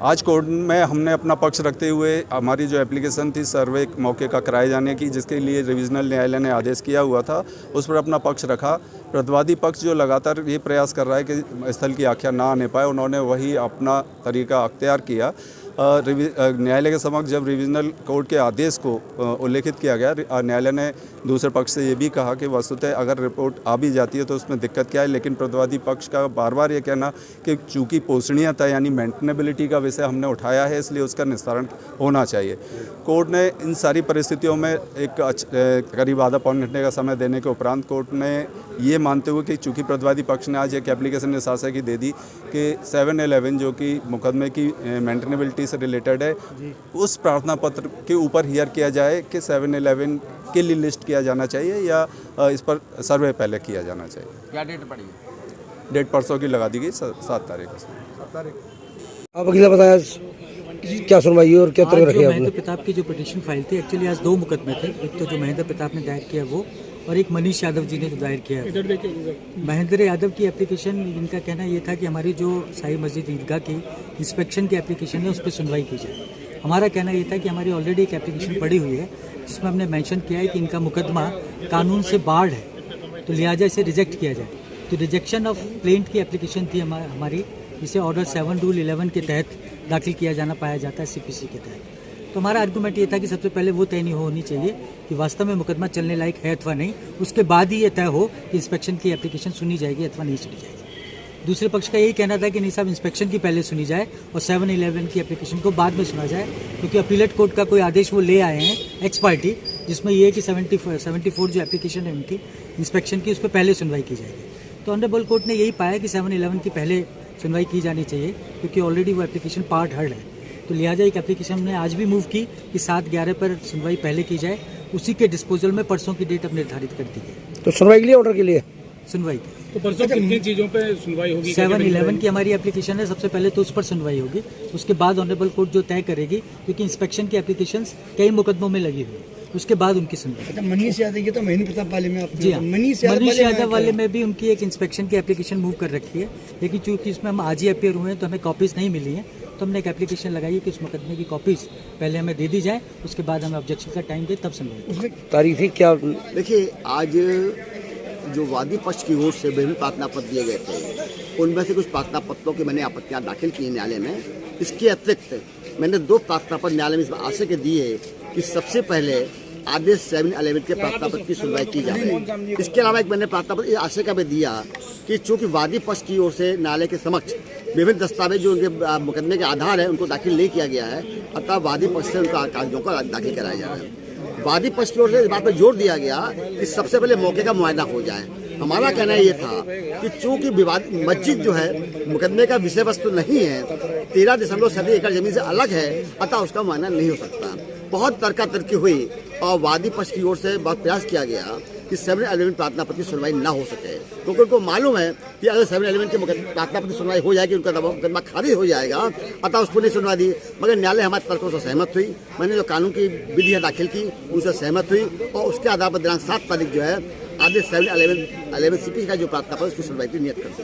आज कोर्ट में हमने अपना पक्ष रखते हुए हमारी जो एप्लीकेशन थी सर्वे मौके का कराए जाने की, जिसके लिए रिविजनल न्यायालय ने आदेश किया हुआ था, उस पर अपना पक्ष रखा। प्रतिवादी पक्ष जो लगातार ये प्रयास कर रहा है कि स्थल की आख्या ना आने पाए, उन्होंने वही अपना तरीका अख्तियार किया। न्यायालय के समक्ष जब रिविजनल कोर्ट के आदेश को उल्लेखित किया गया, न्यायालय ने दूसरे पक्ष से ये भी कहा कि वस्तुतः अगर रिपोर्ट आ भी जाती है तो उसमें दिक्कत क्या है, लेकिन प्रतिवादी पक्ष का बार बार ये कहना कि चूँकि पोषणीयता यानी मेंटेनेबिलिटी का विषय हमने उठाया है, इसलिए उसका निस्तारण होना चाहिए। कोर्ट ने इन सारी परिस्थितियों में एक करीब आधा पौन घंटे का समय देने के उपरांत कोर्ट ने ये मानते हुए कि चूँकि प्रतिवादी पक्ष ने आज एक एप्लीकेशन निसासा की दे दी कि 7-11 जो कि मुकदमे की मेंटेनेबिलिटी से रिलेटेड है, उस प्रार्थना पत्र के ऊपर हियर किया जाए कि 7-11 के लिए लिस्ट किया जाना चाहिए या इस पर सर्वे पहले किया जाना चाहिए। क्या डेट पड़ी? डेट परसों की लगा दी गई, 7 तारीख को। आप अगला बताया क्या सुनवाई और क्या तरह रखी महेंद्र प्रताप की जो पिटीशन फाइल थी, एक्चुअली आज 2 मुकदमे थे। एक तो जो महेंद्र प्रताप ने दायर किया वो, और एक मनीष यादव जी ने जो दायर किया है। महेंद्र यादव की एप्लीकेशन, इनका कहना ये था कि हमारी जो शाही मस्जिद ईदगाह की इंस्पेक्शन की एप्लीकेशन है उस पर सुनवाई की जाए। हमारा कहना ये था कि हमारी ऑलरेडी एक एप्लीकेशन पड़ी हुई है जिसमें हमने मेंशन किया है कि इनका मुकदमा कानून से बाढ़ है, तो लिहाजा इसे रिजेक्ट किया जाए। तो रिजेक्शन ऑफ प्लेंट की एप्लीकेशन थी हमारी, जिसे ऑर्डर 7 रूल 11 के तहत दाखिल किया जाना पाया जाता है सीपीसी के तहत। तो हमारा आर्गूमेंट ये था कि सबसे पहले वो तय नहीं होनी चाहिए कि वास्तव में मुकदमा चलने लायक है अथवा नहीं, उसके बाद ही ये तय हो कि इंस्पेक्शन की एप्लीकेशन सुनी जाएगी अथवा नहीं सुनी जाएगी। दूसरे पक्ष का यही कहना था कि नहीं साहब, इंस्पेक्शन की पहले सुनी जाए और 7-11 की एप्लीकेशन को बाद में सुना जाए, क्योंकि अपीलेट कोर्ट का कोई आदेश वो ले आए हैं एक्स पार्टी, जिसमें ये है कि 74 जो एप्लीकेशन है उनकी इंस्पेक्शन की, उस पर पहले सुनवाई की जाएगी। तो ऑनरेबल कोर्ट ने यही पाया कि 7-11 की पहले सुनवाई की जानी चाहिए, क्योंकि ऑलरेडी वो एप्लीकेशन पार्ट हर्ड है। तो लिहाजा एक एप्लीकेशन हमने आज भी मूव की कि 7-11 पर सुनवाई पहले की जाए, उसी के डिस्पोजल में परसों की डेट अब निर्धारित कर दी गई। तो सुनवाई के लिए ऑर्डर के लिए सुनवाई तो परसों कितनी चीज़ों पे सुनवाई होगी? 7-11 की हमारी एप्लीकेशन है, सबसे पहले तो उस पर सुनवाई होगी, उसके बाद ऑनरेबल कोर्ट जो तय करेगी, क्योंकि इंस्पेक्शन की एप्लीकेशंस कई मुकदमों में लगी हुई, उसके बाद उनकी सुनवाई। अच्छा, मनीष यादव की तो महेंद्र प्रताप वाले में जी हाँ, मनीष यादव वाले में भी उनकी एक इंस्पेक्शन की एप्लीकेशन मूव कर रखी है, लेकिन चूंकि इसमें हम आज ही अपियर हुए हैं तो हमें कॉपीज नहीं मिली हैं, तो हमने एक एप्लीकेशन लगाई है कि उस मुकदमे की कॉपीज पहले हमें दे दी जाए, उसके बाद हमें ऑब्जेक्शन का टाइम दे तब सुनवाई। तारीख क्या? देखिए, आज जो वादी पक्ष की ओर से विभिन्न प्रार्थना पत्र दिए गए थे, उनमें से कुछ प्रार्थना पत्रों की मैंने आपत्तियां दाखिल की हैं न्यायालय में। इसके अतिरिक्त मैंने 2 प्रार्थना पत्र न्यायालय में इस आशय के दिए कि सबसे पहले आदेश 7-11 के प्रार्थना पत्र की सुनवाई की जाए। इसके अलावा एक मैंने प्रार्थना पत्र इस आशय का भी दिया कि चूंकि वादी पक्ष की ओर से न्यायालय के समक्ष विभिन्न दस्तावेज जो उनके मुकदमे के आधार है उनको दाखिल नहीं किया गया है, अतः वादी पक्ष से उनका कागजों का दाखिल कराया जा रहा है। वादी पक्ष की ओर से इस बात पर जोर दिया गया कि सबसे पहले मौके का मुआयना हो जाए। हमारा कहना ये था कि चूंकि विवाद मस्जिद जो है मुकदमे का विषय वस्तु नहीं है, 13.7 एकड़ जमीन से अलग है, अतः उसका मुआयना नहीं हो सकता। बहुत तर्कातर्की हुई और वादी पक्ष की ओर से बहुत प्रयास किया गया कि 7-11 प्रार्थना पत्र की सुनवाई ना हो सके, क्योंकि उनको मालूम है कि अगर 7-11 के प्रार्थना पत्र की सुनवाई हो जाएगी उनका मुकदमा खारिज हो जाएगा, अतः उस पर नहीं सुनवा दी। मगर न्यायालय हमारे तर्कों से सहमत हुई, मैंने जो कानून की विधियाँ दाखिल की उनसे सहमत हुई और उसके आधार पर दिनांक 7 तारीख जो है आदेश 7-11 CP का जो प्रार्थना पत्र उसकी सुनवाई की नियत कर दी।